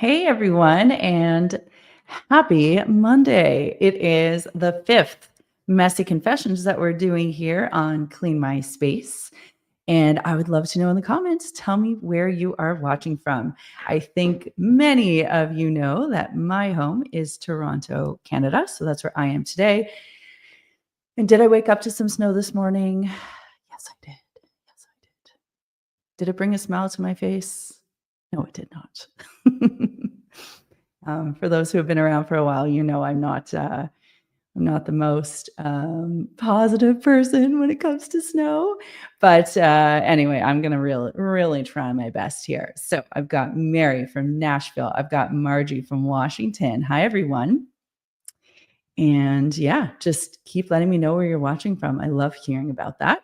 Hey everyone, and happy Monday. It is the fifth messy confessions that we're doing here on Clean My Space. And I would love to know in the comments, tell me where you are watching from. I think many of you know that my home is Toronto, Canada. So that's where I am today. And did I wake up to some snow this morning? Yes, I did. Yes, I did. Did it bring a smile to my face? No, it did not. For those who have been around for a while, you know I'm not the most positive person when it comes to snow. But anyway, I'm gonna really try my best here. So I've got Mary from Nashville. I've got Margie from Washington. Hi everyone. And yeah, just keep letting me know where you're watching from. I love hearing about that.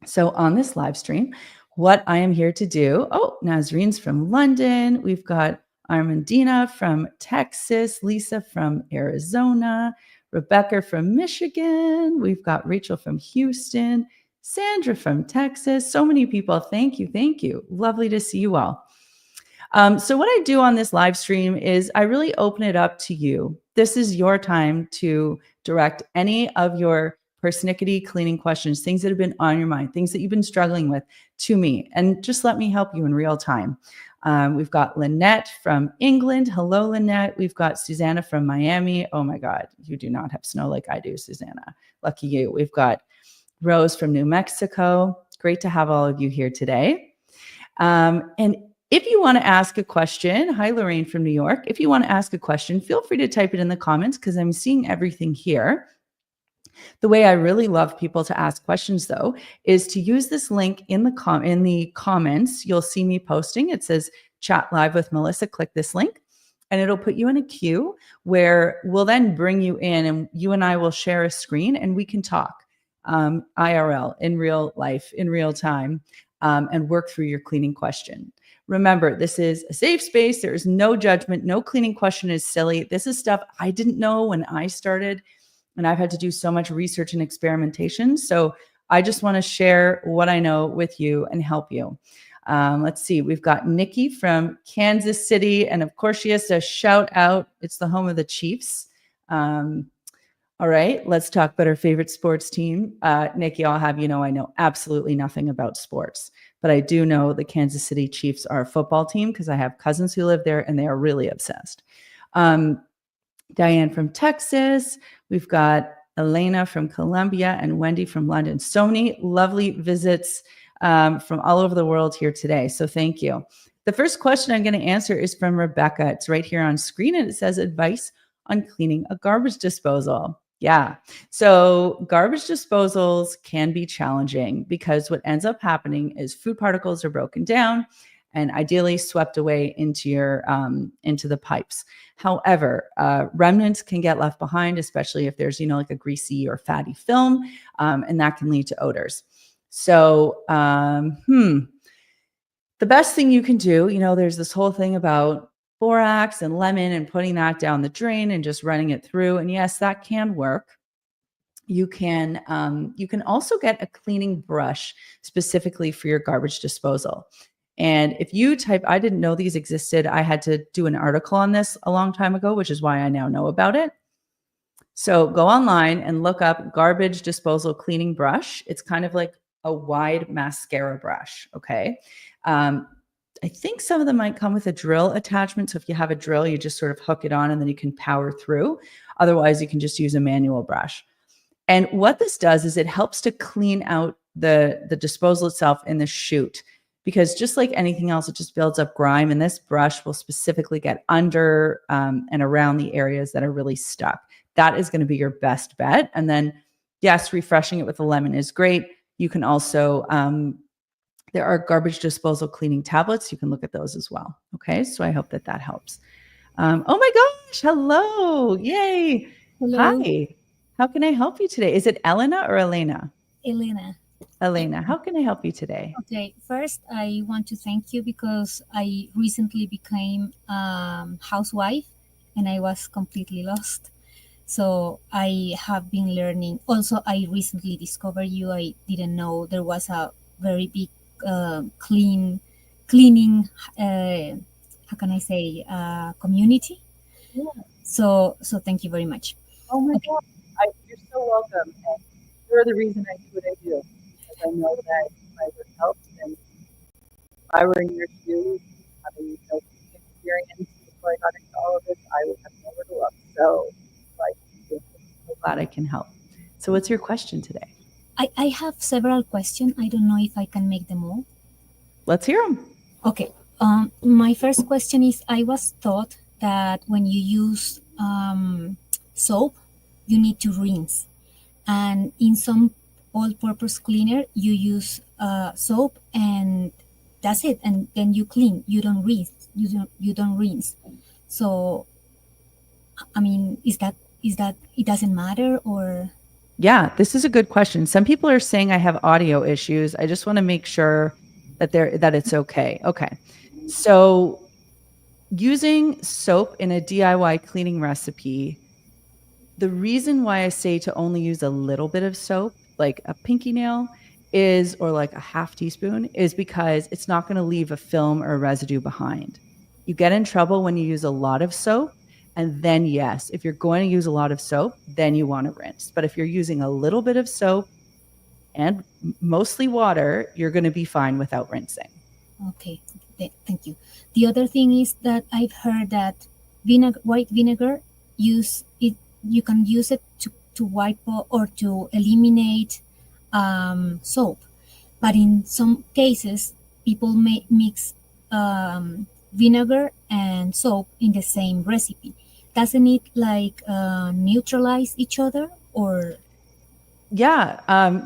So on this live stream, what I am here to do, Nazreen's from London. We've got Armandina from Texas, Lisa from Arizona, Rebecca from Michigan. We've got Rachel from Houston, Sandra from Texas. So many people. Thank you. Thank you. Lovely to see you all. So what I do on this live stream is I really open it up to you. This is your time to direct any of your persnickety cleaning questions, things that have been on your mind, things that you've been struggling with to me, and just let me help you in real time. We've got Lynette from England. Hello, Lynette. We've got Susanna from Miami. Oh my God, you do not have snow like I do, Susanna. Lucky you. We've got Rose from New Mexico. Great to have all of you here today. And if you want to ask a question, hi, Lorraine from New York. If you want to ask a question, feel free to type it in the comments because I'm seeing everything here. The way I really love people to ask questions, though, is to use this link in the comments. You'll see me posting. It says chat live with Melissa. Click this link and it'll put you in a queue where we'll then bring you in and you and I will share a screen and we can talk IRL, in real life, in real time, and work through your cleaning question. Remember, this is a safe space. There is no judgment. No cleaning question is silly. This is stuff I didn't know when I started, and I've had to do so much research and experimentation. So I just want to share what I know with you and help you. Let's see. We've got Nikki from Kansas City. And of course, she has to shout out. It's the home of the Chiefs. All right, let's talk about our favorite sports team. Nikki, I'll have you know I know absolutely nothing about sports, but I do know the Kansas City Chiefs are a football team because I have cousins who live there and they are really obsessed. Diane from Texas. We've got Elena from Colombia and Wendy from London. So many lovely visits from all over the world here today. So thank you. The first question I'm going to answer is from Rebecca. It's right here on screen and it says advice on cleaning a garbage disposal. Yeah. So garbage disposals can be challenging because what ends up happening is food particles are broken down and ideally swept away into the pipes. However, remnants can get left behind, especially if there's, like a greasy or fatty film, and that can lead to odors. So, the best thing you can do, there's this whole thing about borax and lemon and putting that down the drain and just running it through. And yes, that can work. You can also get a cleaning brush specifically for your garbage disposal. And if you type, I didn't know these existed. I had to do an article on this a long time ago, which is why I now know about it. So go online and look up garbage disposal cleaning brush. It's kind of like a wide mascara brush. Okay. I think some of them might come with a drill attachment. So if you have a drill, you just sort of hook it on and then you can power through. Otherwise, you can just use a manual brush. And what this does is it helps to clean out the disposal itself in the chute, because just like anything else, it just builds up grime. And this brush will specifically get under and around the areas that are really stuck. That is going to be your best bet. And then, yes, refreshing it with a lemon is great. You can also there are garbage disposal cleaning tablets. You can look at those as well. Okay, so I hope that helps. Oh my gosh, hello, yay. Hello. Hi, how can I help you today? Is it Elena or Elena? Elena. Elena, how can I help you today? Okay, first I want to thank you because I recently became housewife and I was completely lost. So I have been learning. Also, I recently discovered you. I didn't know there was a very big cleaning how can I say, community. Yeah. So thank you very much. Oh my Okay. God. You're so welcome. And you're the reason I do what I do. Because I know that my work helps. And if I were in your shoes, having no teaching experience before I got into all of this, I would have nowhere to look. So, like, I'm so glad I can help. So, what's your question today? I have several questions. I don't know if I can make them all. Let's hear them. Okay. My first question is, I was taught that when you use soap, you need to rinse. And in some all-purpose cleaner, you use soap and that's it. And then you clean. You don't rinse. You don't rinse. So, I mean, is that it doesn't matter or? Yeah, this is a good question. Some people are saying I have audio issues. I just want to make sure that it's okay. Okay. So, using soap in a DIY cleaning recipe, the reason why I say to only use a little bit of soap, like a pinky nail, is or like a half teaspoon, is because it's not going to leave a film or residue behind. You get in trouble when you use a lot of soap. And then, yes, if you're going to use a lot of soap, then you want to rinse. But if you're using a little bit of soap and mostly water, you're going to be fine without rinsing. Okay, thank you. The other thing is that I've heard that white vinegar, use it. You can use it to wipe or to eliminate soap, but in some cases, people may mix vinegar and soap in the same recipe. Doesn't it like neutralize each other or? Yeah,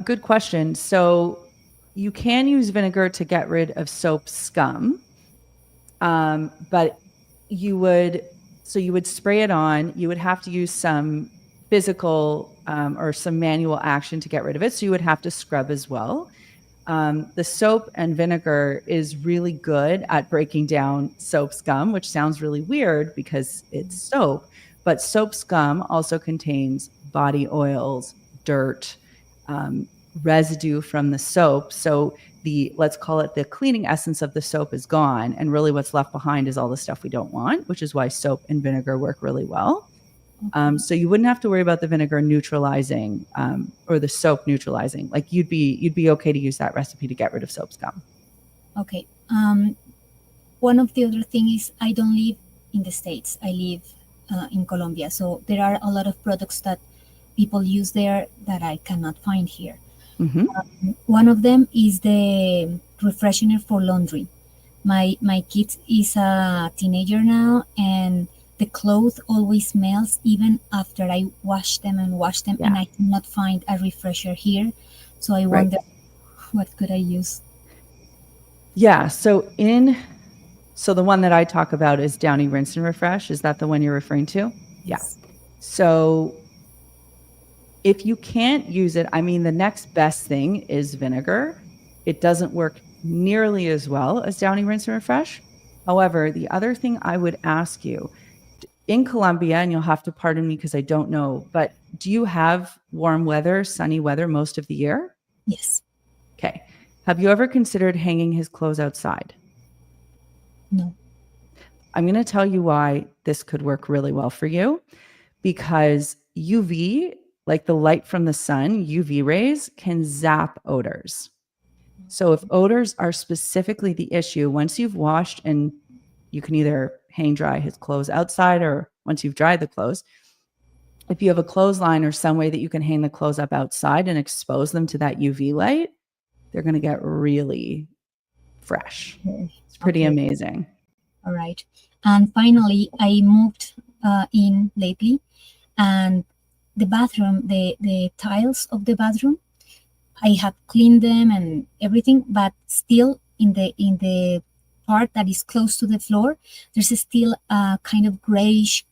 good question. So you can use vinegar to get rid of soap scum, but you would you would spray it on. You would have to use some physical or some manual action to get rid of it. So you would have to scrub as well. The soap and vinegar is really good at breaking down soap scum, which sounds really weird because it's soap. But soap scum also contains body oils, dirt, um, residue from the soap. So let's call it the cleaning essence of the soap is gone. And really what's left behind is all the stuff we don't want, which is why soap and vinegar work really well. So you wouldn't have to worry about the vinegar neutralizing or the soap neutralizing. Like you'd be okay to use that recipe to get rid of soap scum. Okay. One of the other thing is I don't live in the States. I live in Colombia. So there are a lot of products that people use there that I cannot find here. Mm-hmm. One of them is the refreshener for laundry. My kid is a teenager now, and the clothes always smells even after I wash them, Yeah. and I cannot find a refresher here. So I Right. wonder what could I use? Yeah. So the one that I talk about is Downy Rinse and Refresh. Is that the one you're referring to? Yes. Yeah. So if you can't use it, I mean, the next best thing is vinegar. It doesn't work nearly as well as Downy Rinse and Refresh. However, the other thing I would ask you in Colombia, and you'll have to pardon me because I don't know, but do you have warm weather, sunny weather most of the year? Yes. Okay. Have you ever considered hanging his clothes outside? No. I'm going to tell you why this could work really well for you, because UV, like the light from the sun, UV rays can zap odors. So if odors are specifically the issue, once you've washed and you can either hang dry his clothes outside or once you've dried the clothes, if you have a clothesline or some way that you can hang the clothes up outside and expose them to that UV light, they're going to get really fresh. It's pretty amazing. All right. And finally, I moved in lately, and the bathroom, the tiles of the bathroom, I have cleaned them and everything, but still in the part that is close to the floor, there's still a kind of grayish,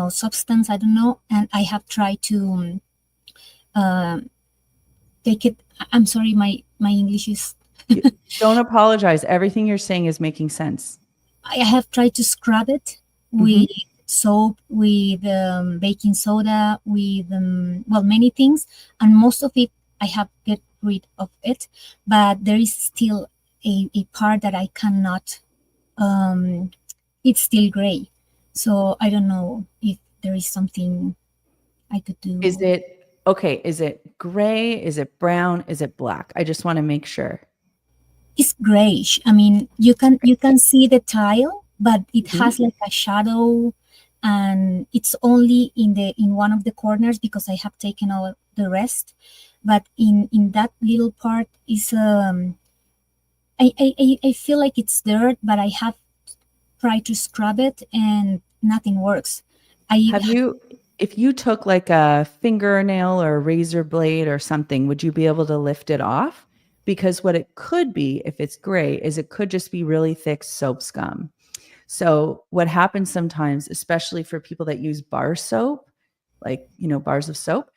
substance. I don't know, and I have tried to take it. I'm sorry, my English is. Don't apologize. Everything you're saying is making sense. I have tried to scrub it with soap, with baking soda, with many things, and most of it I have get rid of it, but there is still a part that I cannot um, it's still gray. So I don't know if there is something I could Is do. it okay? Is it gray? Is it brown? Is it black? I just want to make sure. It's grayish. I mean, you can see the tile, but it has Mhm. like a shadow, and it's only in one of the corners because I have taken all the rest. But in that little part is I feel like it's dirt, but I have tried to scrub it and nothing works. I Have you, if you took like a fingernail or a razor blade or something, would you be able to lift it off? Because what it could be, if it's gray, is it could just be really thick soap scum. So what happens sometimes, especially for people that use bar soap, like, bars of soap,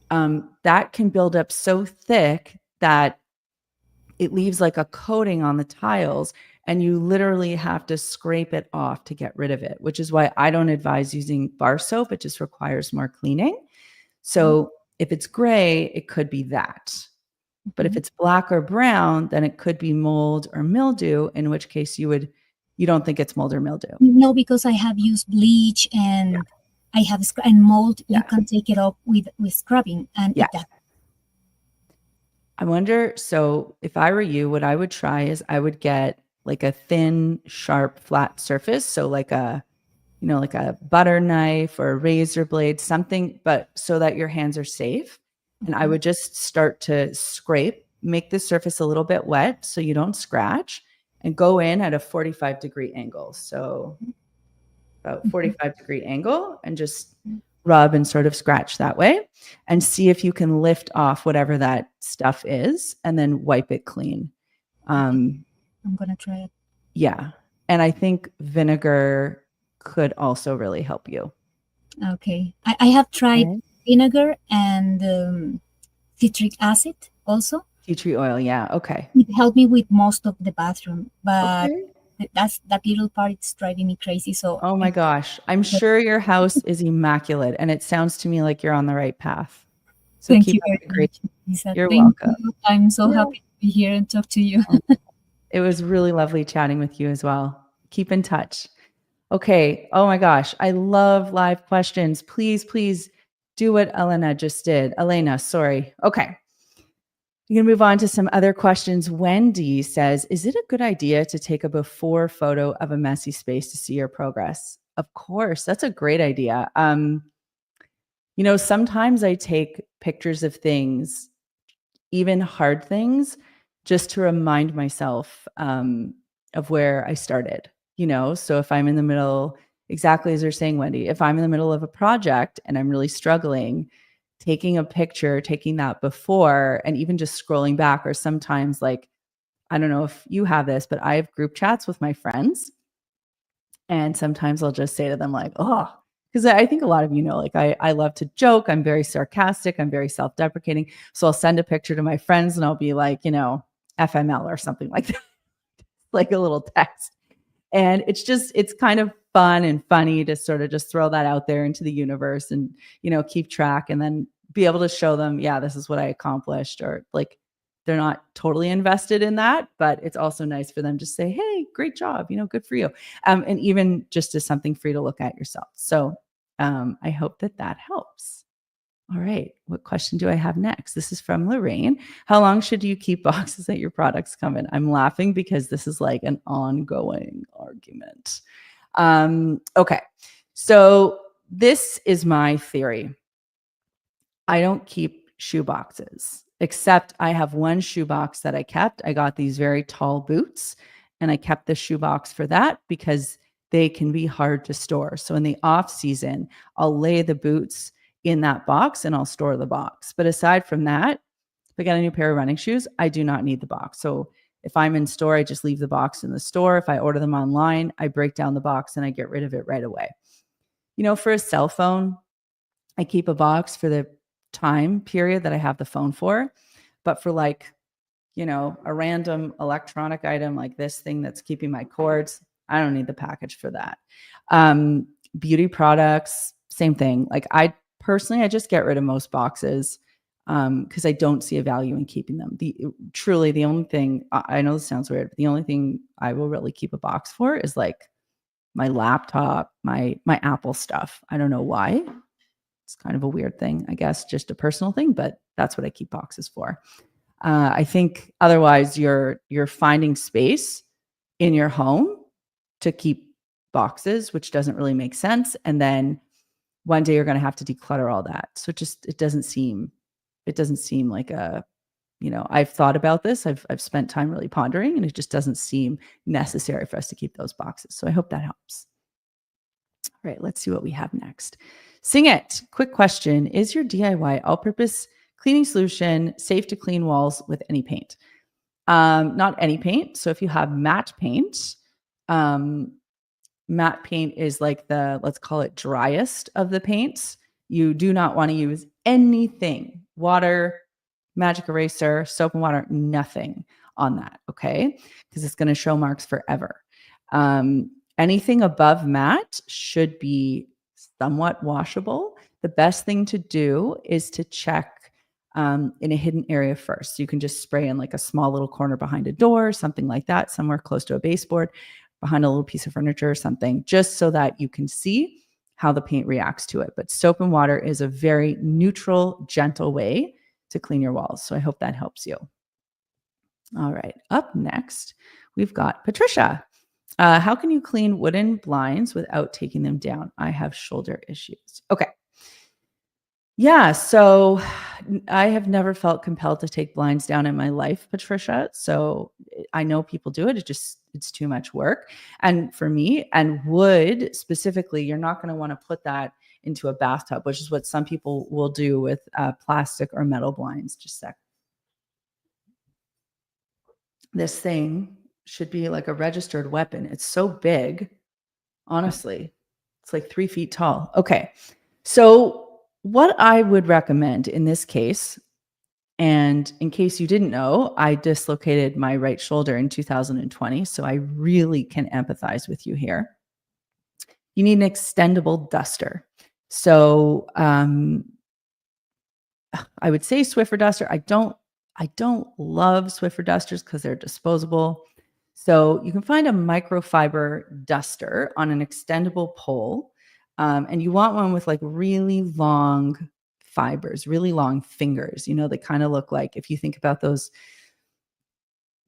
that can build up so thick that it leaves like a coating on the tiles, and you literally have to scrape it off to get rid of it, which is why I don't advise using bar soap. It just requires more cleaning. So if it's gray, it could be that. But if Mhm. it's black or brown, then it could be mold or mildew, in which case you don't think it's mold or mildew. No, because I have used bleach Yeah. and I have and mold. You Yeah. can take it off with scrubbing, and Yeah. it does. I wonder, so if I were you, what I would try is I would get like a thin, sharp, flat surface. So like a butter knife or a razor blade, something, but so that your hands are safe. And I Okay. would just start to scrape, make the surface a little bit wet so you don't scratch, and go in at a 45-degree angle. So about Mhm. 45-degree angle, and just rub and sort of scratch that way, and see if you can lift off whatever that stuff is and then wipe it clean. Okay. Um, I'm gonna try it. yeah. And I think vinegar could also really help you. Okay. I have tried Okay. vinegar and citric acid also. Tea tree oil. Yeah. Okay. It helped me with most of the bathroom, but Okay. that little part is driving me crazy. So Oh my gosh. I'm sure your house is immaculate, and it sounds to me like you're on the right path. So thank keep you up very the great. much, Lisa. You're Thank welcome. you. I'm so Yeah. happy to be here and talk to you. It was really lovely chatting with you as well. Keep in touch. Okay. Oh my gosh. I love live questions. Please, please do what Elena just did. Elena, sorry. Okay. We're going to move on to some other questions. Wendy says, is it a good idea to take a before photo of a messy space to see your progress? Of course. That's a great idea. Sometimes I take pictures of things, even hard things, just to remind myself of where I started. So if I'm in the middle, exactly as you're saying, Wendy, if I'm in the middle of a project and I'm really struggling, taking a picture, taking that before, and even just scrolling back, or sometimes, like, I don't know if you have this, but I have group chats with my friends, and sometimes I'll just say to them, like, oh, because I think a lot of like I love to joke. I'm very sarcastic. I'm very self-deprecating. So I'll send a picture to my friends and I'll be like, FML or something like that, like a little text. And it's kind of fun and funny to sort of just throw that out there into the universe, and, keep track, and then be able to show them, yeah, this is what I accomplished, or like they're not totally invested in that, but it's also nice for them to say, hey, great job, good for you. And even just as something for you to look at yourself. So I hope that helps. All right. What question do I have next? This is from Lorraine. How long should you keep boxes that your products come in? I'm laughing because this is like an ongoing argument. Okay. So this is my theory. I don't keep shoe boxes, except I have one shoe box that I kept. I got these very tall boots, and I kept the shoe box for that because they can be hard to store. So in the off season, I'll lay the boots in that box and I'll store the box. But aside from that, if I get a new pair of running shoes, I do not need the box. So if I'm in store, I just leave the box in the store. If I order them online, I break down the box and I get rid of it right away. For a cell phone, I keep a box for the time period that I have the phone for. But for, like, a random electronic item like this thing that's keeping my cords, I don't need the package for that. Beauty products, same thing. Like, I personally, I just get rid of most boxes. because I don't see a value in keeping them. Truly, the only thing, I know this sounds weird, but the only thing I will really keep a box for is like my laptop, my Apple stuff. I don't know why. It's kind of a weird thing, I guess, just a personal thing, but that's what I keep boxes for. I think otherwise you're finding space in your home to keep boxes, which doesn't really make sense. And then one day you're going to have to declutter all that. So it doesn't seem like a, I've thought about this. I've spent time really pondering, and it just doesn't seem necessary for us to keep those boxes. So I hope that helps. All right, let's see what we have next. Sing It. Quick question. Is your DIY all-purpose cleaning solution safe to clean walls with any paint? Not any paint. So if you have matte paint, matte paint is like let's call it driest of the paints. You do not want to use anything, water, magic eraser, soap and water, nothing on that, okay? Because it's going to show marks forever. Anything above matte should be somewhat washable. The best thing to do is to check in a hidden area first. So you can just spray in like a small little corner behind a door, something like that, somewhere close to a baseboard, behind a little piece of furniture or something, just so that you can see how the paint reacts to it. But soap and water is a very neutral, gentle way to clean your walls. So I hope that helps you. All right, up next, we've got Patricia. How can you clean wooden blinds without taking them down? I have shoulder issues. Okay. Yeah, so I have never felt compelled to take blinds down in my life, Patricia. So I know people do it. It's too much work. And for me, and wood specifically, you're not going to want to put that into a bathtub, which is what some people will do with plastic or metal blinds. Just a sec. This thing should be like a registered weapon. It's so big, honestly. It's like 3 feet tall. Okay. So what I would recommend in this case, and in case you didn't know, I dislocated my right shoulder in 2020. So I really can empathize with you here. You need an extendable duster. So I would say Swiffer duster. I don't love Swiffer dusters because they're disposable. So you can find a microfiber duster on an extendable pole. And you want one with like really long fibers, really long fingers. They kind of look like, if you think about those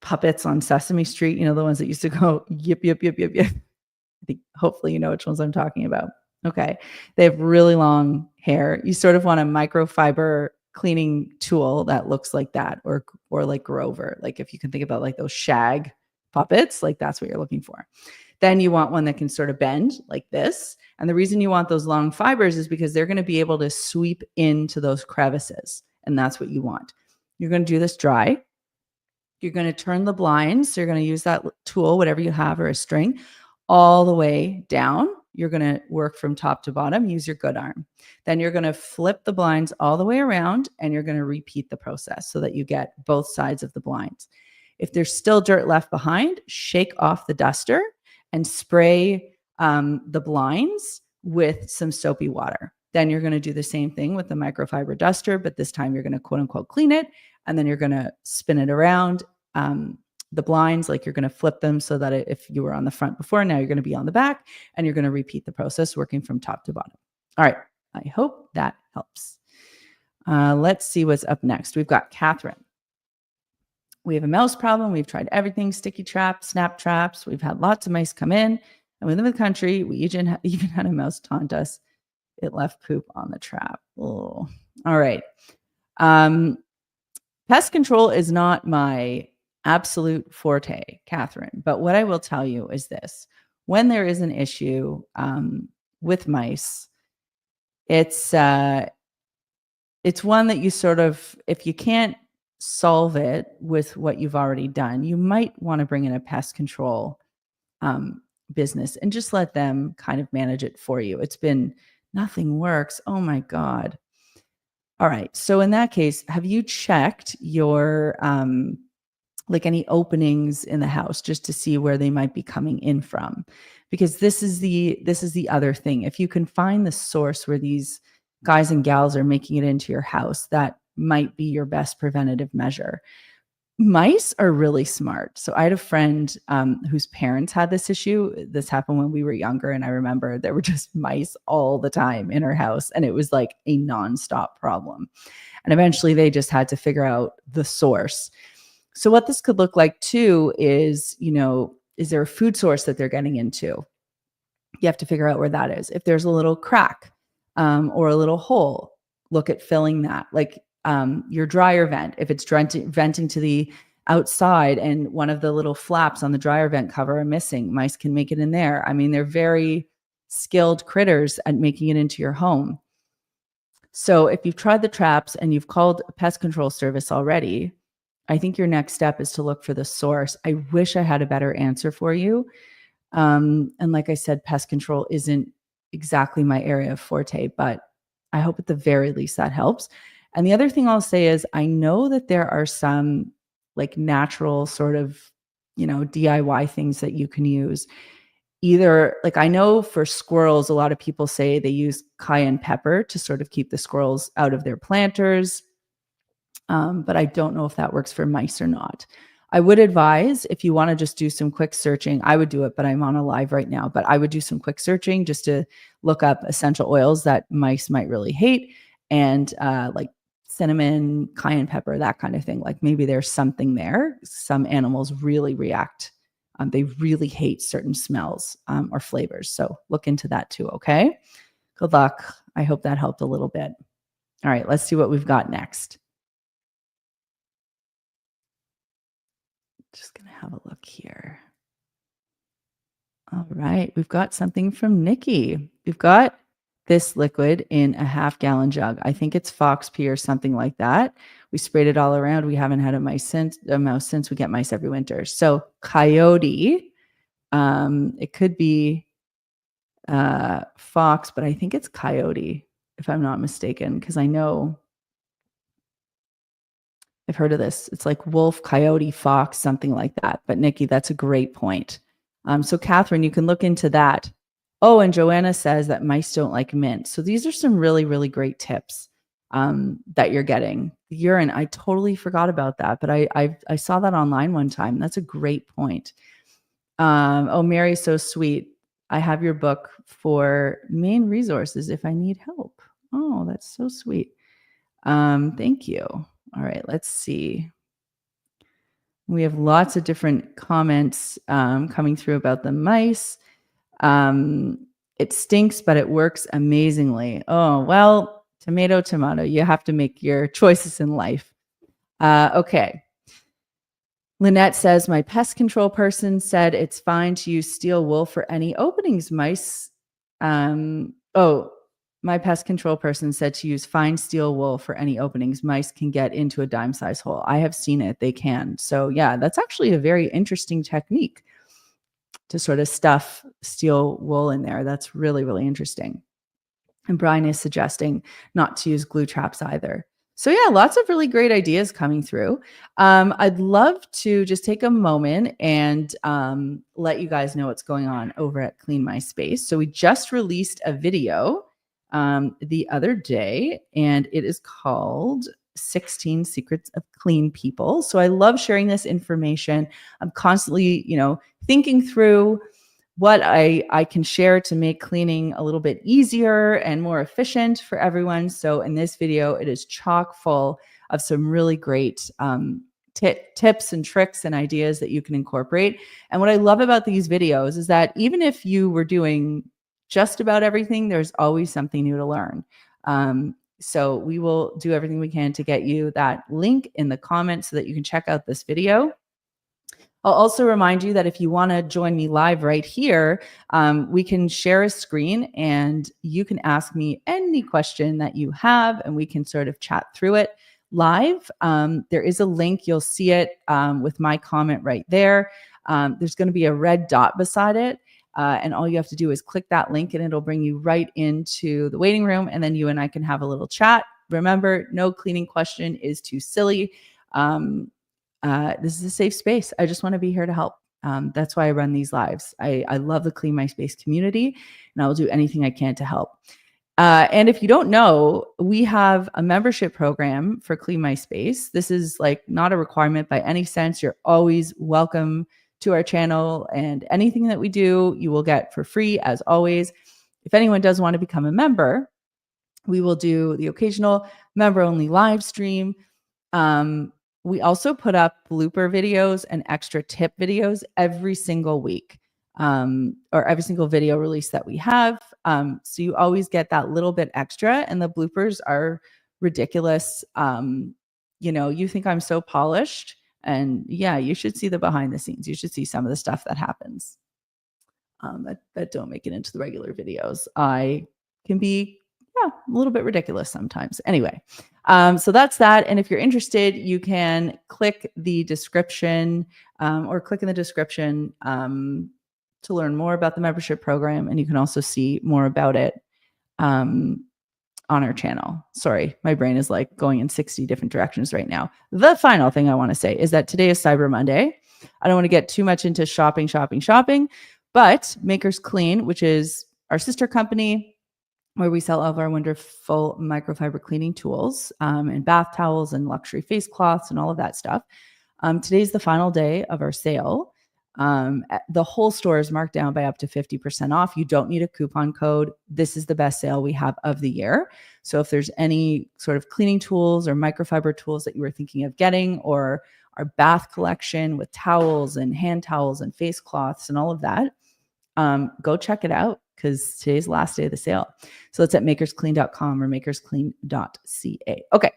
puppets on Sesame Street, the ones that used to go yip, yip, yip, yip, yip. I think hopefully you know which ones I'm talking about. Okay. They have really long hair. You sort of want a microfiber cleaning tool that looks like that, or like Grover. Like if you can think about like those shag puppets, like that's what you're looking for. Then you want one that can sort of bend like this. And the reason you want those long fibers is because they're going to be able to sweep into those crevices. And that's what you want. You're going to do this dry. You're going to turn the blinds. So you're going to use that tool, whatever you have, or a string, all the way down. You're going to work from top to bottom. Use your good arm. Then you're going to flip the blinds all the way around, and you're going to repeat the process so that you get both sides of the blinds. If there's still dirt left behind, shake off the duster and spray the blinds with some soapy water. Then you're going to do the same thing with the microfiber duster, but this time you're going to quote unquote clean it. And then you're going to spin it around the blinds, like you're going to flip them so that if you were on the front before, now you're going to be on the back, and you're going to repeat the process working from top to bottom. All right. I hope that helps. Let's see what's up next. We've got Catherine. We have a mouse problem. We've tried everything, sticky traps, snap traps. We've had lots of mice come in, and we live in the country. We even had a mouse taunt us. It left poop on the trap. Oh, all right. Pest control is not my absolute forte, Catherine. But what I will tell you is this. When there is an issue with mice, it's one that you sort of, if you can't solve it with what you've already done, you might want to bring in a pest control business and just let them kind of manage it for you. It's been, nothing works. Oh my God. All right. So in that case, have you checked your like any openings in the house just to see where they might be coming in from? Because this is the other thing. If you can find the source where these guys and gals are making it into your house, that might be your best preventative measure. Mice are really smart. So I had a friend whose parents had this issue. This happened when we were younger. And I remember there were just mice all the time in her house. And it was like a nonstop problem. And eventually they just had to figure out the source. So what this could look like too is, is there a food source that they're getting into? You have to figure out where that is. If there's a little crack or a little hole, look at filling that. Like your dryer vent, if it's venting to the outside and one of the little flaps on the dryer vent cover are missing, mice can make it in there. I mean, they're very skilled critters at making it into your home. So if you've tried the traps and you've called a pest control service already, I think your next step is to look for the source. I wish I had a better answer for you. And like I said, pest control isn't exactly my area of forte, but I hope at the very least that helps. And the other thing I'll say is I know that there are some like natural sort of, DIY things that you can use. Either like I know for squirrels, a lot of people say they use cayenne pepper to sort of keep the squirrels out of their planters. But I don't know if that works for mice or not. I would advise if you want to just do some quick searching, I would do it, but I'm on a live right now, but I would do some quick searching just to look up essential oils that mice might really hate and like cinnamon, cayenne pepper, that kind of thing. Like maybe there's something there. Some animals really react. They really hate certain smells or flavors. So look into that too. Okay. Good luck. I hope that helped a little bit. All right, let's see what we've got next. Just going to have a look here. All right, we've got something from Nikki. We've got this liquid in a half-gallon jug. I think it's fox pee or something like that. We sprayed it all around. We haven't had a mouse since. We get mice every winter. So coyote, it could be fox, but I think it's coyote, if I'm not mistaken, because I know I've heard of this. It's like wolf, coyote, fox, something like that. But Nikki, that's a great point. So Catherine, you can look into that. Oh, and Joanna says that mice don't like mint. So these are some really, really great tips that you're getting. Urine, I totally forgot about that, but I saw that online one time. That's a great point. Oh, Mary's so sweet. I have your book for main resources if I need help. Oh, that's so sweet. Thank you. All right, let's see. We have lots of different comments coming through about the mice. It stinks, but it works amazingly. Oh, well, tomato, tomato. You have to make your choices in life. Okay. Lynette says, my pest control person said it's fine to use steel wool for any openings. Mice. My pest control person said to use fine steel wool for any openings. Mice can get into a dime size hole. I have seen it. They can. So yeah, that's actually a very interesting technique to sort of stuff steel wool in there. That's really, really interesting. And Brian is suggesting not to use glue traps either. So yeah, lots of really great ideas coming through. I'd love to just take a moment and let you guys know what's going on over at Clean My Space. So we just released a video the other day, and it is called 16 Secrets of Clean People. So I love sharing this information. I'm constantly, thinking through what I can share to make cleaning a little bit easier and more efficient for everyone. So in this video, it is chock full of some really great tips and tricks and ideas that you can incorporate. And what I love about these videos is that even if you were doing just about everything, there's always something new to learn. So we will do everything we can to get you that link in the comments so that you can check out this video. I'll also remind you that if you want to join me live right here, we can share a screen and you can ask me any question that you have and we can sort of chat through it live. There is a link. You'll see it with my comment right there. There's going to be a red dot beside it. And all you have to do is click that link and it'll bring you right into the waiting room. And then you and I can have a little chat. Remember, no cleaning question is too silly. This is a safe space. I just want to be here to help. That's why I run these lives. I love the Clean My Space community and I will do anything I can to help. And if you don't know, we have a membership program for Clean My Space. This is like not a requirement by any sense. You're always welcome to our channel, and anything that we do, you will get for free as always. If anyone does want to become a member, we will do the occasional member only live stream. We also put up blooper videos and extra tip videos every single week, or every single video release that we have. So you always get that little bit extra, and the bloopers are ridiculous. You think I'm so polished, and yeah, you should see the behind the scenes. You should see some of the stuff that happens that don't make it into the regular videos. I can be a little bit ridiculous sometimes. Anyway, so that's that. And if you're interested, you can click the description or click in the description to learn more about the membership program. And you can also see more about it on our channel. Sorry, my brain is like going in 60 different directions right now. The final thing I want to say is that today is Cyber Monday. I don't want to get too much into shopping, but Makers Clean, which is our sister company, where we sell all of our wonderful microfiber cleaning tools and bath towels and luxury face cloths and all of that stuff. Today's the final day of our sale. The whole store is marked down by up to 50% off. You don't need a coupon code. This is the best sale we have of the year. So if there's any sort of cleaning tools or microfiber tools that you were thinking of getting, or our bath collection with towels and hand towels and face cloths and all of that, go check it out, because today's the last day of the sale. So it's at makersclean.com or makersclean.ca. Okay,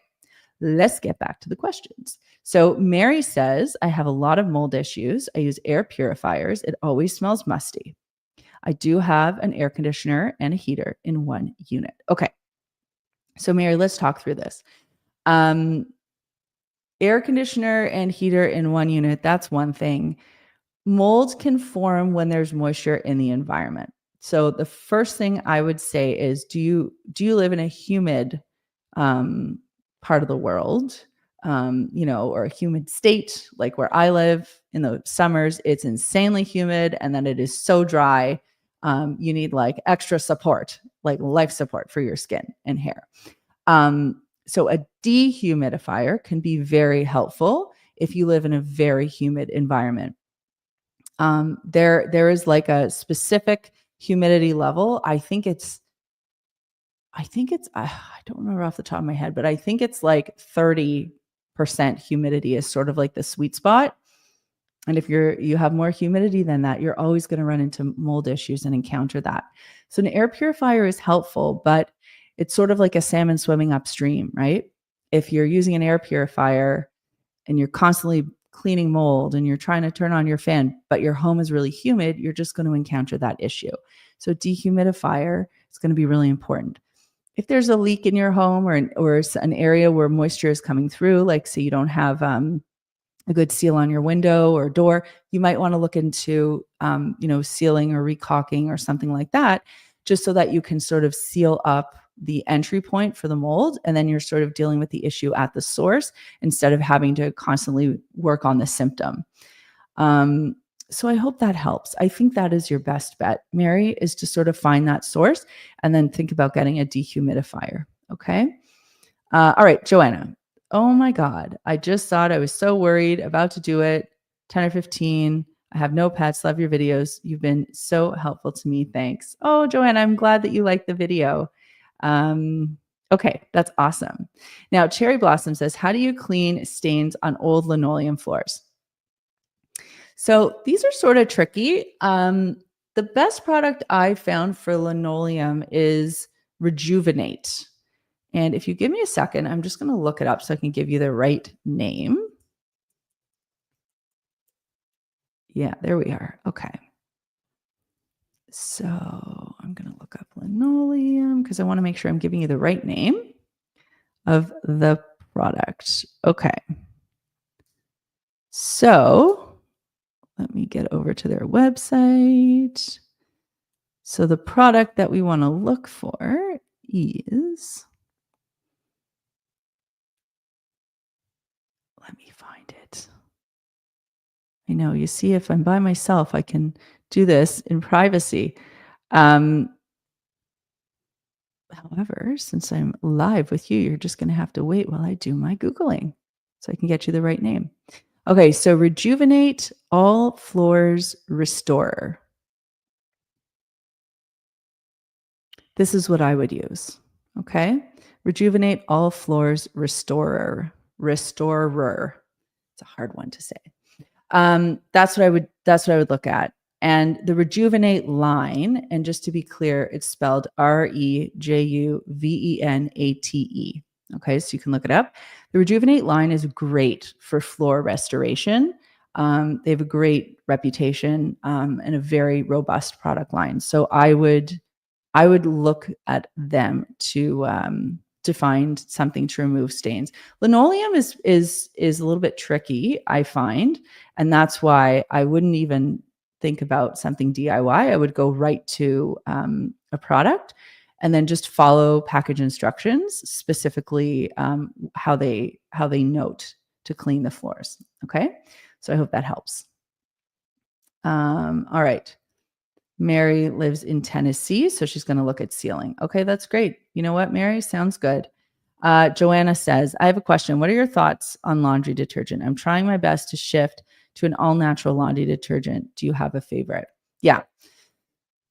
let's get back to the questions. So Mary says, I have a lot of mold issues. I use air purifiers. It always smells musty. I do have an air conditioner and a heater in one unit. Okay, so Mary, let's talk through this. Air conditioner and heater in one unit, that's one thing. Mold can form when there's moisture in the environment. So the first thing I would say is, do you live in a humid part of the world, or a humid state, like where I live? In the summers, it's insanely humid, and then it is so dry. You need like extra support, like life support for your skin and hair. So a dehumidifier can be very helpful if you live in a very humid environment. There is like a specific humidity level. I don't remember off the top of my head, but I think it's like 30% humidity is sort of like the sweet spot. And if you have more humidity than that, you're always going to run into mold issues and encounter that. So an air purifier is helpful, but it's sort of like a salmon swimming upstream, right? If you're using an air purifier and you're constantly cleaning mold and you're trying to turn on your fan, but your home is really humid, you're just going to encounter that issue. So dehumidifier is going to be really important. If there's a leak in your home or an area where moisture is coming through, like say you don't have a good seal on your window or door, you might want to look into sealing or recaulking or something like that, just so that you can sort of seal up the entry point for the mold, and then you're sort of dealing with the issue at the source instead of having to constantly work on the symptom. So I hope that helps. I think that is your best bet, Mary, is to sort of find that source and then think about getting a dehumidifier. Okay. All right, Joanna. Oh my God. I just thought I was so worried about to do it. 10 or 15. I have no pets. Love your videos. You've been so helpful to me. Thanks. Oh, Joanna, I'm glad that you liked the video. Okay, that's awesome. Now, Cherry Blossom says, how do you clean stains on old linoleum floors? So these are sort of tricky. The best product I found for linoleum is Rejuvenate. And if you give me a second, I'm just going to look it up so I can give you the right name. Yeah, there we are. Okay. So I'm going to look up linoleum because I want to make sure I'm giving you the right name of the product. Okay. So let me get over to their website. So the product that we want to look for is, let me find it. I know, you see, if I'm by myself, I can do this in privacy. However, since I'm live with you, you're just going to have to wait while I do my Googling so I can get you the right name. Okay, so Rejuvenate All Floors Restorer. This is what I would use. Okay, Rejuvenate All Floors Restorer. Restorer. It's a hard one to say. That's what I would look at. And the Rejuvenate line, and just to be clear, it's spelled Rejuvenate. Okay, so you can look it up. The Rejuvenate line is great for floor restoration. They have a great reputation and a very robust product line. So I would look at them to find something to remove stains. Linoleum is a little bit tricky, I find, and that's why I wouldn't even think about something DIY. I would go right to a product and then just follow package instructions, specifically how they note to clean the floors. Okay, so I hope that helps. All right. Mary lives in Tennessee, so she's going to look at sealing. Okay, that's great. You know what, Mary? Sounds good. Joanna says, I have a question. What are your thoughts on laundry detergent? I'm trying my best to shift to an all-natural laundry detergent. Do you have a favorite? Yeah.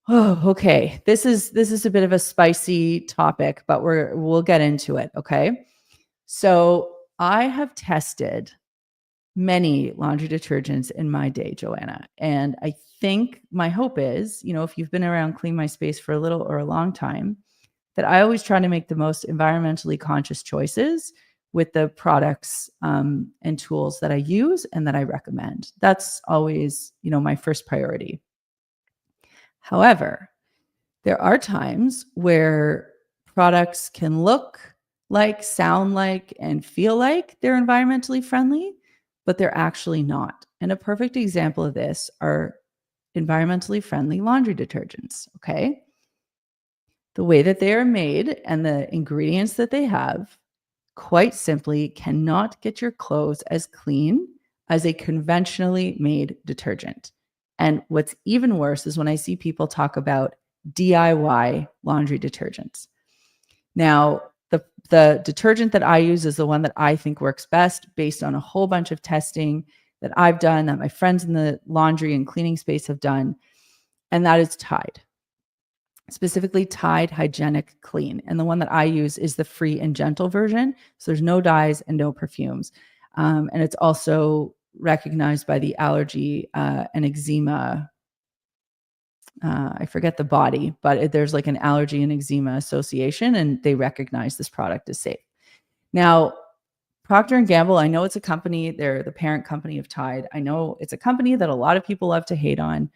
Oh, okay. This is a bit of a spicy topic, but we'll get into it. Okay. So I have tested many laundry detergents in my day, Joanna. And I think my hope is, if you've been around Clean My Space for a little or a long time, that I always try to make the most environmentally conscious choices with the products and tools that I use and that I recommend. That's always, my first priority. However, there are times where products can look like, sound like, and feel like they're environmentally friendly, but they're actually not. And a perfect example of this are environmentally friendly laundry detergents. Okay. The way that they are made and the ingredients that they have, quite simply, cannot get your clothes as clean as a conventionally made detergent. And what's even worse is when I see people talk about DIY laundry detergents. Now, the detergent that I use is the one that I think works best based on a whole bunch of testing that I've done, that my friends in the laundry and cleaning space have done, and that is Tide. Specifically Tide Hygienic Clean. And the one that I use is the free and gentle version. So there's no dyes and no perfumes. And it's also recognized by the allergy and eczema. I forget the body, but there's like an allergy and eczema association, and they recognize this product as safe. Now, Procter & Gamble, I know it's a company, they're the parent company of Tide. I know it's a company that a lot of people love to hate on.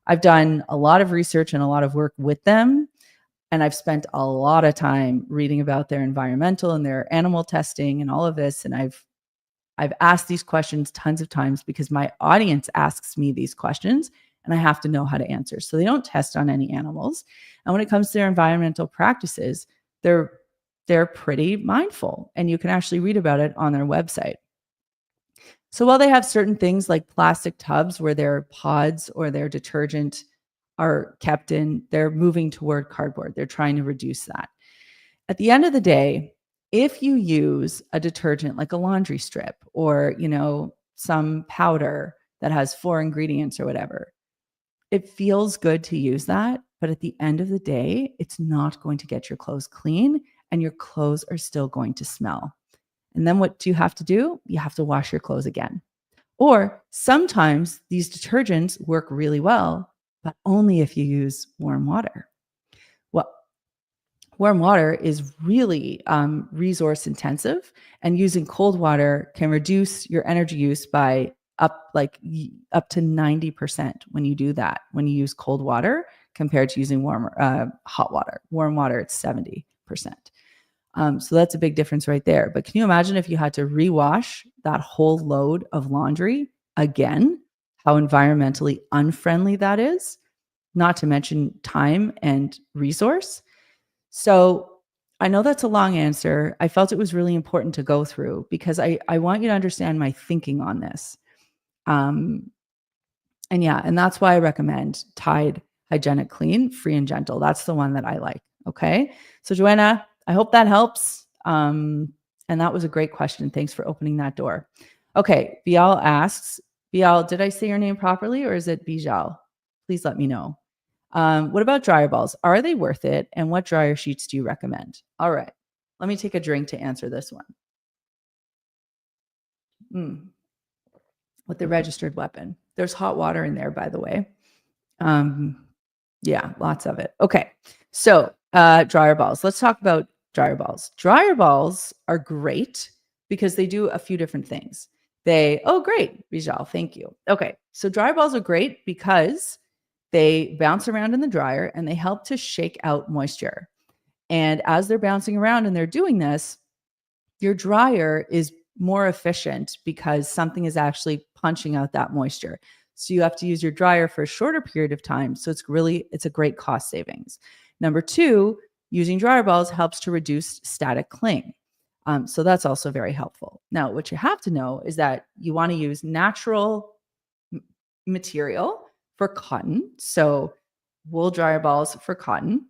I've done a lot of research and a lot of work with them, and I've spent a lot of time reading about their environmental and their animal testing and all of this. And I've asked these questions tons of times because my audience asks me these questions and I have to know how to answer. So they don't test on any animals. And when it comes to their environmental practices, they're pretty mindful, and you can actually read about it on their website. So while they have certain things like plastic tubs where their pods or their detergent are kept in, they're moving toward cardboard. They're trying to reduce that. At the end of the day, if you use a detergent like a laundry strip or, some powder that has 4 ingredients or whatever, it feels good to use that. But at the end of the day, it's not going to get your clothes clean, and your clothes are still going to smell. And then what do you have to do? You have to wash your clothes again. Or sometimes these detergents work really well, but only if you use warm water. Well, warm water is really resource intensive, and using cold water can reduce your energy use by up to 90% when you do that, when you use cold water compared to using hot water. Warm water, it's 70%. So that's a big difference right there. But can you imagine if you had to rewash that whole load of laundry again, how environmentally unfriendly that is, not to mention time and resource? So I know that's a long answer. I felt it was really important to go through because I want you to understand my thinking on this. And that's why I recommend Tide Hygienic Clean, Free and Gentle. That's the one that I like. Okay. So Joanna, I hope that helps. And that was a great question. Thanks for opening that door. Okay. Bial asks, Bial, did I say your name properly or is it Bijal? Please let me know. What about dryer balls? Are they worth it? And what dryer sheets do you recommend? All right. Let me take a drink to answer this one. With the registered weapon. There's hot water in there, by the way. Yeah, lots of it. Okay. So, dryer balls. Let's talk about dryer balls. Dryer balls are great because they do a few different things. Oh, great, Bijal, thank you. Okay. So, dryer balls are great because they bounce around in the dryer and they help to shake out moisture. And as they're bouncing around and they're doing this, your dryer is more efficient because something is actually punching out that moisture. So you have to use your dryer for a shorter period of time. So it's a great cost savings. Number two, using dryer balls helps to reduce static cling. So that's also very helpful. Now, what you have to know is that you want to use natural material for cotton. So wool dryer balls for cotton.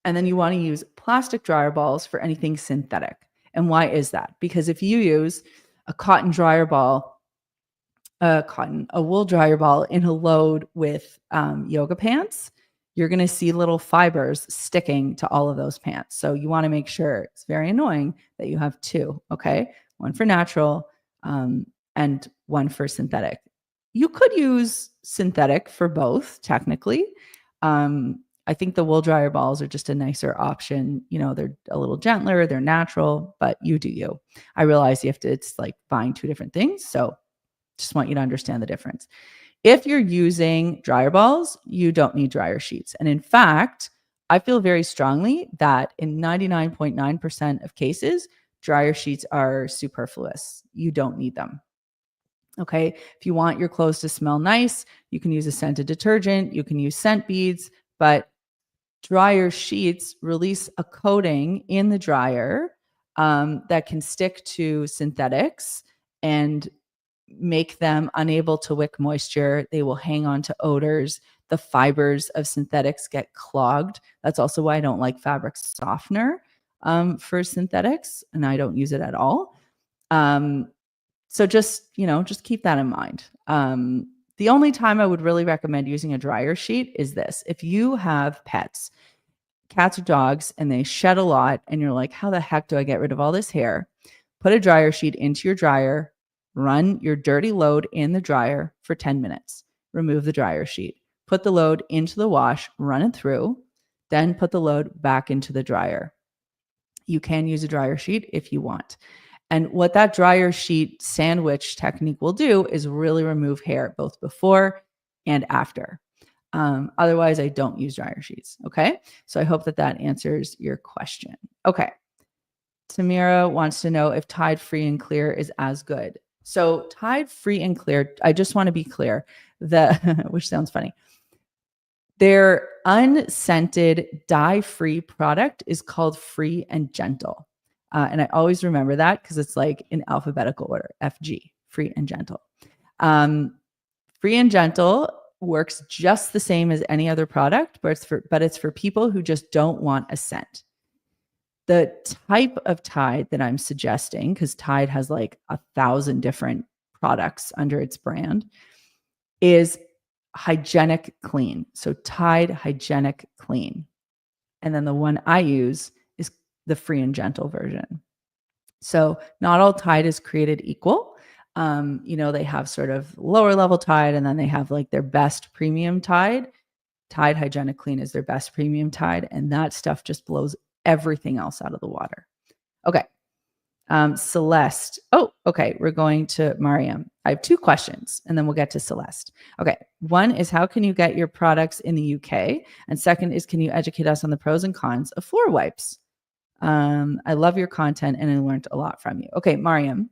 And then you want to use plastic dryer balls for anything synthetic. And why is that? Because if you use a cotton dryer ball, a wool dryer ball in a load with yoga pants, you're going to see little fibers sticking to all of those pants. So you want to make sure, it's very annoying that you have two, okay? One for natural and one for synthetic. You could use synthetic for both, technically. I think the wool dryer balls are just a nicer option. You know, they're a little gentler, they're natural, but you do you. I realize it's like buying two different things. So just want you to understand the difference. If you're using dryer balls, you don't need dryer sheets. And in fact, I feel very strongly that in 99.9% of cases, dryer sheets are superfluous. You don't need them. Okay. If you want your clothes to smell nice, you can use a scented detergent, you can use scent beads, but dryer sheets release a coating in the dryer that can stick to synthetics and make them unable to wick moisture. They will hang on to odors. The fibers of synthetics get clogged. That's also why I don't like fabric softener for synthetics, and I don't use it at all. So just keep that in mind. The only time I would really recommend using a dryer sheet is this. If you have pets, cats or dogs, and they shed a lot, and you're like, how the heck do I get rid of all this hair? Put a dryer sheet into your dryer, run your dirty load in the dryer for 10 minutes, remove the dryer sheet, put the load into the wash, run it through, then put the load back into the dryer. You can use a dryer sheet if you want. And what that dryer sheet sandwich technique will do is really remove hair both before and after. Otherwise, I don't use dryer sheets. Okay. So I hope that answers your question. Okay. Tamira wants to know if Tide Free and Clear is as good. So Tide Free and Clear, I just want to be clear, which sounds funny. Their unscented dye-free product is called Free and Gentle. And I always remember that because it's like in alphabetical order, FG, Free and Gentle. Free and Gentle works just the same as any other product, but it's for people who just don't want a scent. The type of Tide that I'm suggesting, because Tide has like 1,000 different products under its brand, is Hygienic Clean. So Tide Hygienic Clean. And then the one I use is the Free and Gentle version. So not all Tide is created equal. They have sort of lower level Tide, and then they have like their best premium Tide. Tide Hygienic Clean is their best premium Tide, and that stuff just blows everything else out of the water. Okay. Celeste. Oh, okay. We're going to Mariam. I have two questions and then we'll get to Celeste. Okay. One is, how can you get your products in the UK? And second is, can you educate us on the pros and cons of floor wipes? I love your content and I learned a lot from you. Okay, Mariam.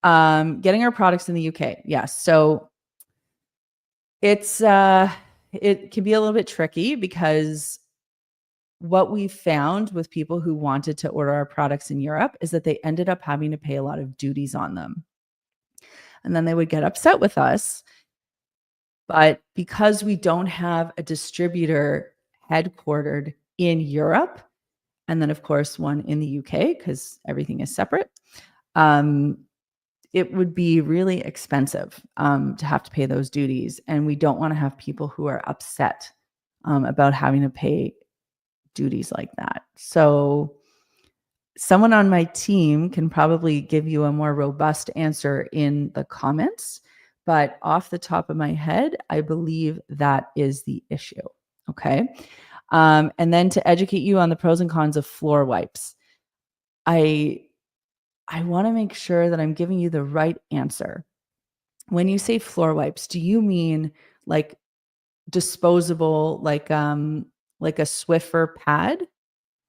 Getting our products in the UK. Yes. So it can be a little bit tricky because what we found with people who wanted to order our products in Europe is that they ended up having to pay a lot of duties on them. And then they would get upset with us. But because we don't have a distributor headquartered in Europe, and then of course one in the UK because everything is separate, it would be really expensive to have to pay those duties. And we don't want to have people who are upset about having to pay duties like that. So someone on my team can probably give you a more robust answer in the comments. But off the top of my head, I believe that is the issue. Okay. And then to educate you on the pros and cons of floor wipes, I want to make sure that I'm giving you the right answer. When you say floor wipes, do you mean like disposable, like a Swiffer pad?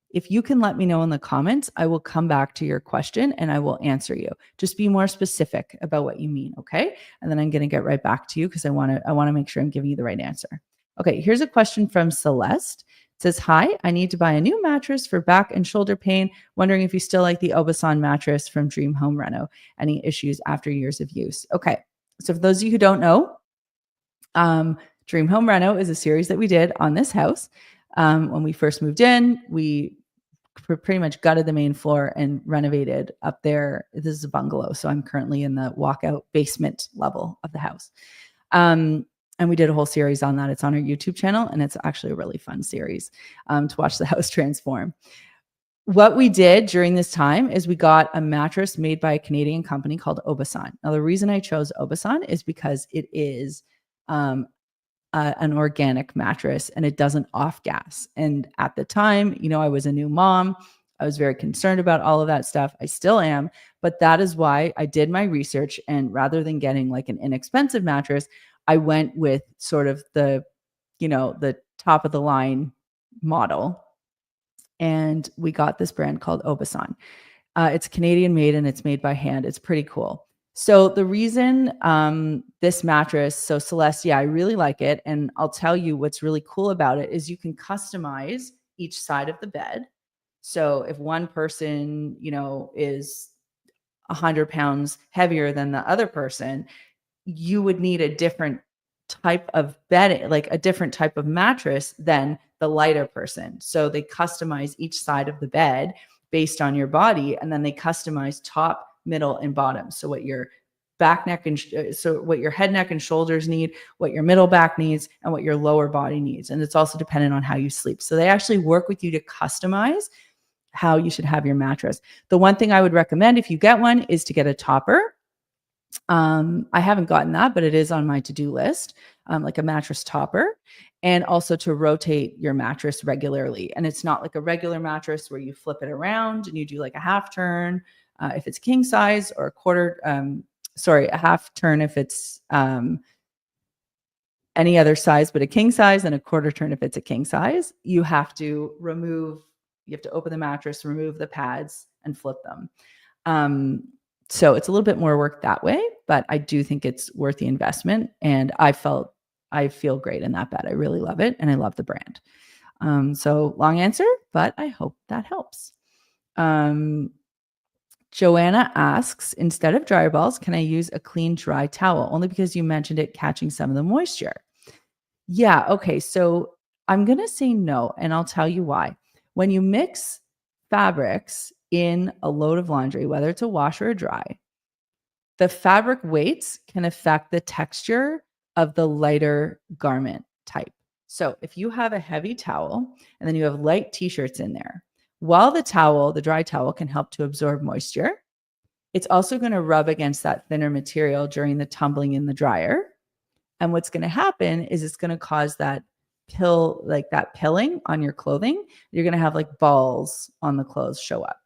If you can let me know in the comments, I will come back to your question and I will answer you. Just be more specific about what you mean, okay? And then I'm going to get right back to you because I want to make sure I'm giving you the right answer. Okay, here's a question from Celeste. It says, "Hi, I need to buy a new mattress for back and shoulder pain. Wondering if you still like the Obasan mattress from Dream Home Reno. Any issues after years of use?" Okay, so for those of you who don't know, Dream Home Reno is a series that we did on this house. When we first moved in, we pretty much gutted the main floor and renovated up there. This is a bungalow, so I'm currently in the walkout basement level of the house. And we did a whole series on that. It's on our YouTube channel, and it's actually a really fun series to watch the house transform. What we did during this time is we got a mattress made by a Canadian company called Obasan. Now, the reason I chose Obasan is because it is an organic mattress and it doesn't off gas. And at the time, I was a new mom. I was very concerned about all of that stuff. I still am, but that is why I did my research. And rather than getting like an inexpensive mattress, I went with sort of the top of the line model. And we got this brand called Obasan. It's Canadian made and it's made by hand. It's pretty cool. So the reason this mattress, so Celeste, yeah, I really like it. And I'll tell you what's really cool about it is you can customize each side of the bed. So if one person, is 100 pounds heavier than the other person, you would need a different type of bed, like a different type of mattress than the lighter person. So they customize each side of the bed based on your body, and then they customize top, middle, and bottom. So what your what your head, neck, and shoulders need, what your middle back needs, and what your lower body needs. And it's also dependent on how you sleep. So they actually work with you to customize how you should have your mattress. The one thing I would recommend if you get one is to get a topper. I haven't gotten that, but it is on my to-do list, like a mattress topper, and also to rotate your mattress regularly. And it's not like a regular mattress where you flip it around and you do like a half turn if it's king size, or a half turn if it's any other size but a king size, and a quarter turn if it's a king size. You have to open the mattress, remove the pads, and flip them. So it's a little bit more work that way, but I do think it's worth the investment. And I feel great in that bed. I really love it. And I love the brand. So long answer, but I hope that helps. Joanna asks, instead of dryer balls, can I use a clean, dry towel? Only because you mentioned it catching some of the moisture. Yeah. Okay. So I'm going to say no. And I'll tell you why. When you mix fabrics in a load of laundry, whether it's a wash or a dry, the fabric weights can affect the texture of the lighter garment type. So if you have a heavy towel and then you have light t-shirts in there, while the dry towel can help to absorb moisture, it's also going to rub against that thinner material during the tumbling in the dryer. And what's going to happen is it's going to cause that pilling on your clothing. You're going to have like balls on the clothes show up.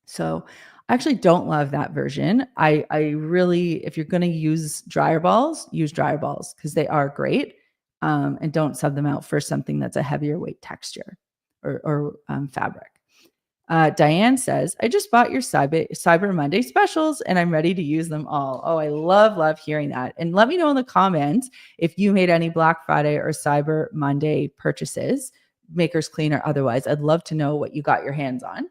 So I actually don't love that version. I really, if you're going to use dryer balls because they are great, and don't sub them out for something that's a heavier weight texture or fabric. Diane says, I just bought your Cyber Monday specials and I'm ready to use them all. Oh, I love hearing that. And let me know in the comments if you made any Black Friday or Cyber Monday purchases, Makers Clean or otherwise. I'd love to know what you got your hands on.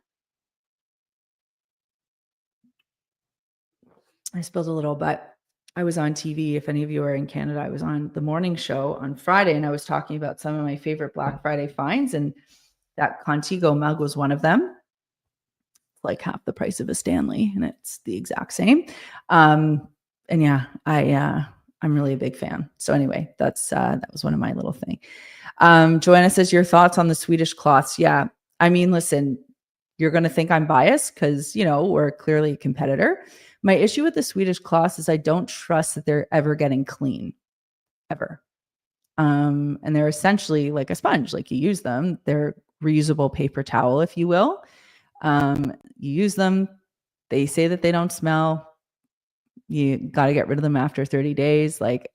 I spilled a little, but I was on TV. If any of you are in Canada, I was on the morning show on Friday and I was talking about some of my favorite Black Friday finds. And That Contigo mug was one of them. Like half the price of a Stanley, and it's the exact same. And yeah, I'm really a big fan. So anyway, that was one of my little thing. Joanna says, your thoughts on the Swedish cloths? Yeah, I mean, listen, you're going to think I'm biased because, we're clearly a competitor. My issue with the Swedish cloths is I don't trust that they're ever getting clean, ever. And they're essentially like a sponge. Like you use them, they're reusable paper towel, if you will. You use them. They say that they don't smell. You got to get rid of them after 30 days. Like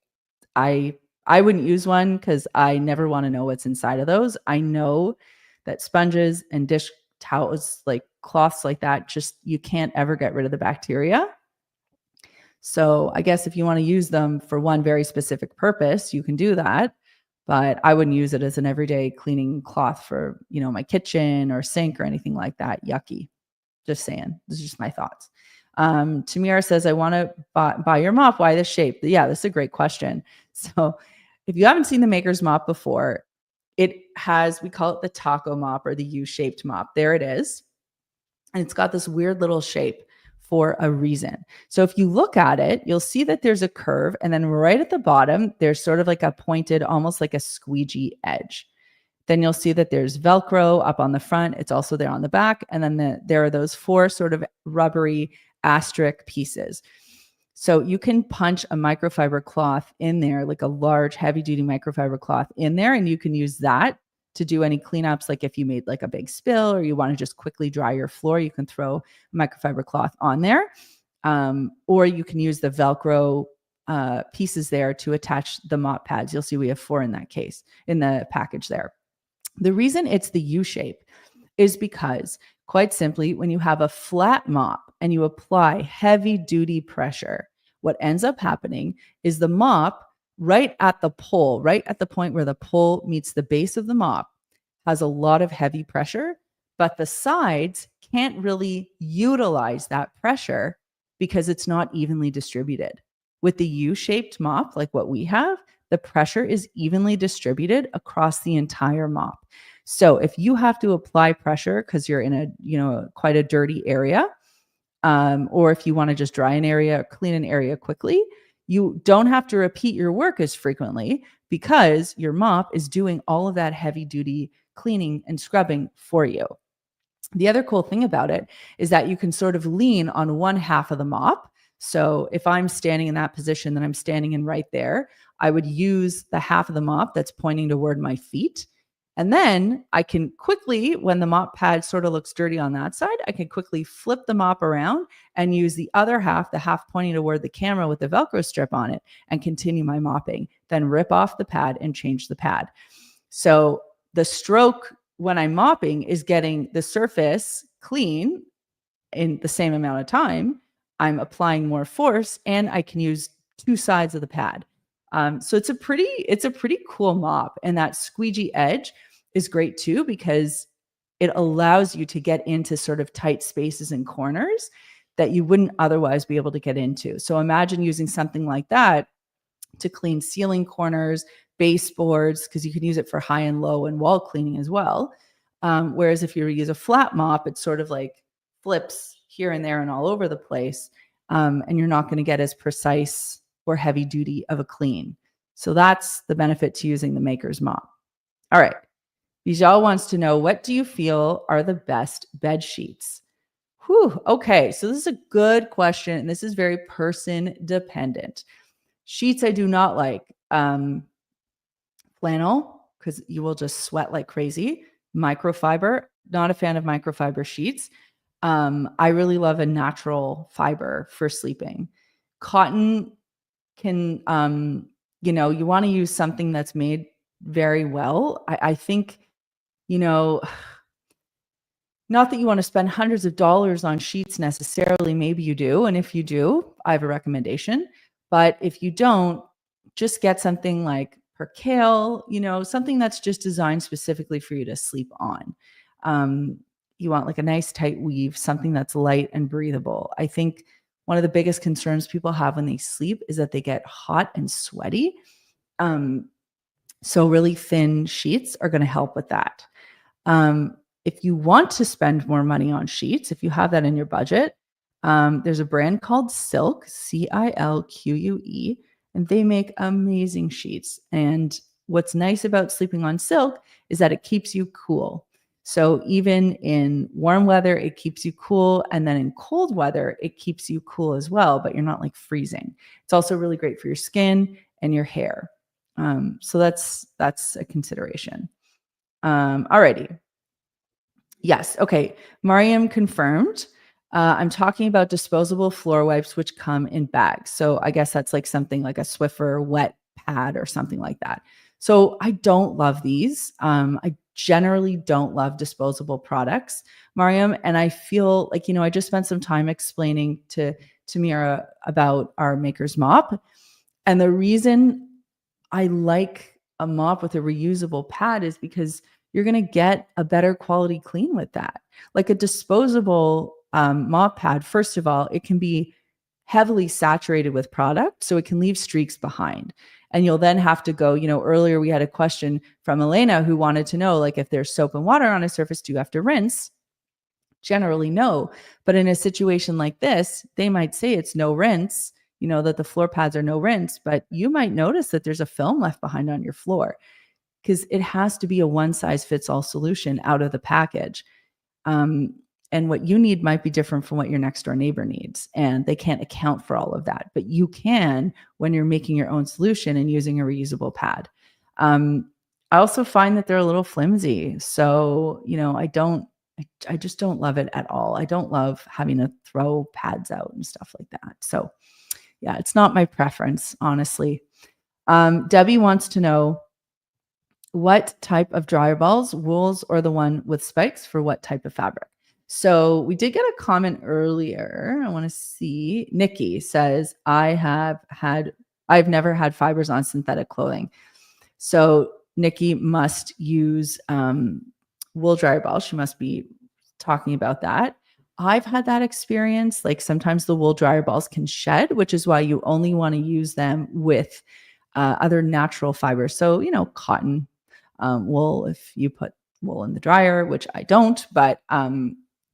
I wouldn't use one because I never want to know what's inside of those. I know that sponges and dish towels, like cloths like that, just you can't ever get rid of the bacteria. So I guess if you want to use them for one very specific purpose, you can do that. But I wouldn't use it as an everyday cleaning cloth for, my kitchen or sink or anything like that. Yucky. Just saying. This is just my thoughts. Tamira says, I want to buy your mop. Why this shape? Yeah, this is a great question. So if you haven't seen the Maker's mop before, it has, we call it the taco mop or the U-shaped mop. There it is. And it's got this weird little shape for a reason. So if you look at it, you'll see that there's a curve. And then right at the bottom, there's sort of like a pointed, almost like a squeegee edge. Then you'll see that there's Velcro up on the front. It's also there on the back. And then there are those 4 sort of rubbery asterisk pieces. So you can punch a microfiber cloth in there, like a large heavy duty microfiber cloth in there. And you can use that to do any cleanups. Like if you made like a big spill or you want to just quickly dry your floor, you can throw a microfiber cloth on there. Or you can use the Velcro pieces there to attach the mop pads. You'll see we have 4 in that case, in the package there. The reason it's the U shape is because, quite simply, when you have a flat mop and you apply heavy duty pressure, what ends up happening is the mop right at the pole, right at the point where the pole meets the base of the mop, has a lot of heavy pressure, but the sides can't really utilize that pressure because it's not evenly distributed. With the U-shaped mop, like what we have, the pressure is evenly distributed across the entire mop. So if you have to apply pressure because you're in a, quite a dirty area, or if you want to just dry an area, clean an area quickly, you don't have to repeat your work as frequently because your mop is doing all of that heavy duty cleaning and scrubbing for you. The other cool thing about it is that you can sort of lean on one half of the mop. So if I'm standing in that position that I'm standing in right there, I would use the half of the mop that's pointing toward my feet. And then I can quickly, when the mop pad sort of looks dirty on that side, I can quickly flip the mop around and use the other half, the half pointing toward the camera with the Velcro strip on it, and continue my mopping. Then rip off the pad and change the pad. So the stroke when I'm mopping is getting the surface clean in the same amount of time. I'm applying more force and I can use 2 sides of the pad. So it's a pretty cool mop. And that squeegee edge is great too, because it allows you to get into sort of tight spaces and corners that you wouldn't otherwise be able to get into. So imagine using something like that to clean ceiling corners, baseboards, because you can use it for high and low and wall cleaning as well. Whereas if you use a flat mop, it sort of like flips here and there and all over the place. And you're not going to get as precise or heavy duty of a clean. So that's the benefit to using the Maker's mop. All right. Bijal wants to know, what do you feel are the best bed sheets? Whew. Okay. So this is a good question. And this is very person dependent. Sheets I do not like. Flannel, because you will just sweat like crazy. Microfiber, not a fan of microfiber sheets. I really love a natural fiber for sleeping. Cotton can, you want to use something that's made very well. I think, not that you want to spend hundreds of dollars on sheets necessarily. Maybe you do. And if you do, I have a recommendation. But if you don't, just get something like percale, something that's just designed specifically for you to sleep on. You want like a nice tight weave, something that's light and breathable. I think one of the biggest concerns people have when they sleep is that they get hot and sweaty. So really thin sheets are going to help with that. If you want to spend more money on sheets, if you have that in your budget, there's a brand called Silk, Silque, and they make amazing sheets. And what's nice about sleeping on Silk is that it keeps you cool. So even in warm weather, it keeps you cool. And then in cold weather, it keeps you cool as well, but you're not like freezing. It's also really great for your skin and your hair. So that's a consideration. Alrighty. Yes. Okay. Mariam confirmed. I'm talking about disposable floor wipes, which come in bags. So I guess that's like something like a Swiffer wet pad or something like that. So I don't love these. I generally don't love disposable products, Mariam. And I feel like, I just spent some time explaining to Mira about our Maker's Mop. And the reason I like a mop with a reusable pad is because you're going to get a better quality clean with that. Like a disposable mop pad, first of all, it can be heavily saturated with product, so it can leave streaks behind. And you'll then have to go, earlier we had a question from Elena who wanted to know, like, if there's soap and water on a surface, do you have to rinse? Generally, no. But in a situation like this, they might say it's no rinse, that the floor pads are no rinse, but you might notice that there's a film left behind on your floor because it has to be a one size fits all solution out of the package. And what you need might be different from what your next door neighbor needs. And they can't account for all of that, but you can when you're making your own solution and using a reusable pad. I also find that they're a little flimsy. So, I just don't love it at all. I don't love having to throw pads out and stuff like that. So yeah, it's not my preference, honestly. Debbie wants to know what type of dryer balls, wools, or the one with spikes for what type of fabric. So we did get a comment earlier. I want to see. Nikki says, I've never had fibers on synthetic clothing. So Nikki must use wool dryer balls. She must be talking about that. I've had that experience. Like sometimes the wool dryer balls can shed, which is why you only want to use them with other natural fibers. So, cotton, wool, if you put wool in the dryer, which I don't, but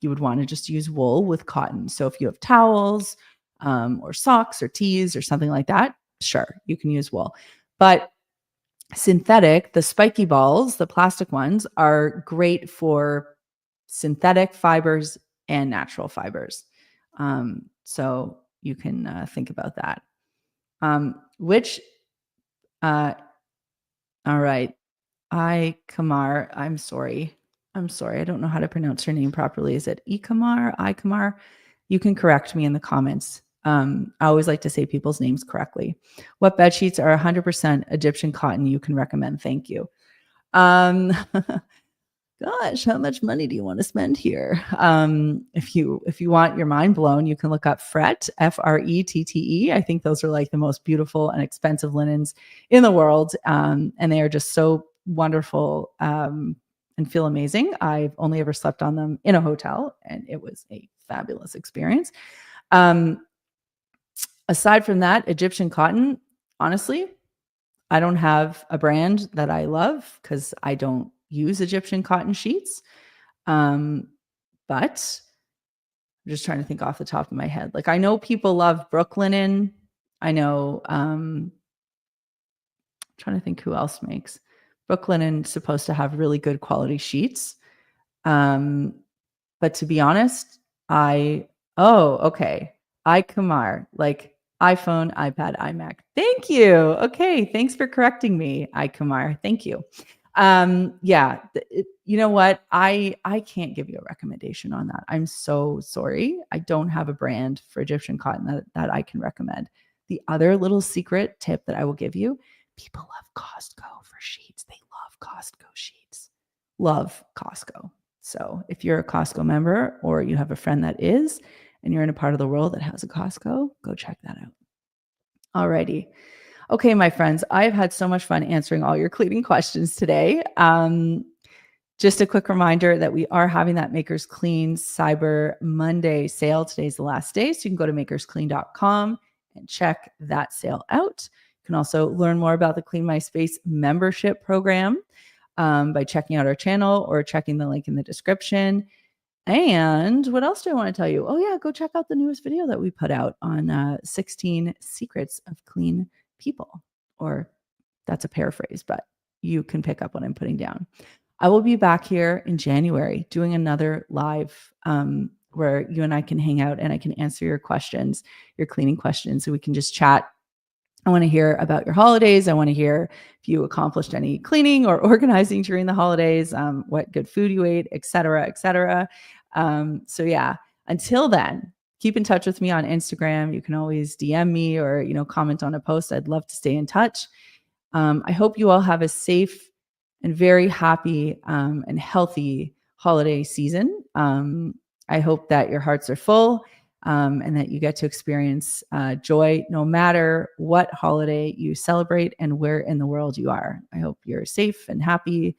you would want to just use wool with cotton. So if you have towels or socks or tees or something like that, sure, you can use wool. But synthetic, the spiky balls, the plastic ones, are great for synthetic fibers and natural fibers. So you can think about that. All right. Kamar, I'm sorry. I don't know how to pronounce her name properly. Is it Ikamar? You can correct me in the comments. I always like to say people's names correctly. What bed sheets are 100% Egyptian cotton you can recommend? Thank you. Gosh, how much money do you want to spend here? If you want your mind blown, you can look up Fret, Frette. I think those are like the most beautiful and expensive linens in the world. And they are just so wonderful and feel amazing. I've only ever slept on them in a hotel, and it was a fabulous experience. Aside from that, Egyptian cotton, honestly, I don't have a brand that I love because I don't use Egyptian cotton sheets. But I'm just trying to think off the top of my head. Like I know people love Brooklinen. I know, trying to think who else makes. Brooklinen's supposed to have really good quality sheets. But to be honest, okay. Kamar, like iPhone, iPad, iMac. Thank you. Okay. Thanks for correcting me, Kamar. Thank you. Yeah, you know what? I can't give you a recommendation on that. I'm so sorry. I don't have a brand for Egyptian cotton that I can recommend. The other little secret tip that I will give you, people love Costco for sheets. They love Costco sheets. Love Costco. So if you're a Costco member or you have a friend that is, and you're in a part of the world that has a Costco, go check that out. Alrighty. Okay, my friends, I've had so much fun answering all your cleaning questions today. Just a quick reminder that we are having that Makers Clean Cyber Monday sale. Today's the last day, so you can go to makersclean.com and check that sale out. You can also learn more about the Clean My Space membership program. by checking out our channel or checking the link in the description. And what else do I want to tell you? Oh, yeah, go check out the newest video that we put out on 16 secrets of clean people. Or that's a paraphrase, but you can pick up what I'm putting down. I will be back here in January doing another live where you and I can hang out and I can answer your questions, your cleaning questions, so we can just chat. I want to hear about your holidays. I want to hear if you accomplished any cleaning or organizing during the holidays, what good food you ate, et cetera, et cetera. So yeah, until then, keep in touch with me on Instagram. You can always DM me or, comment on a post. I'd love to stay in touch. I hope you all have a safe and very happy and healthy holiday season. I hope that your hearts are full and that you get to experience joy no matter what holiday you celebrate and where in the world you are. I hope you're safe and happy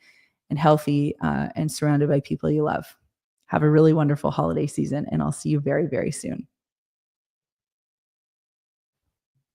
and healthy and surrounded by people you love. Have a really wonderful holiday season, and I'll see you very, very soon.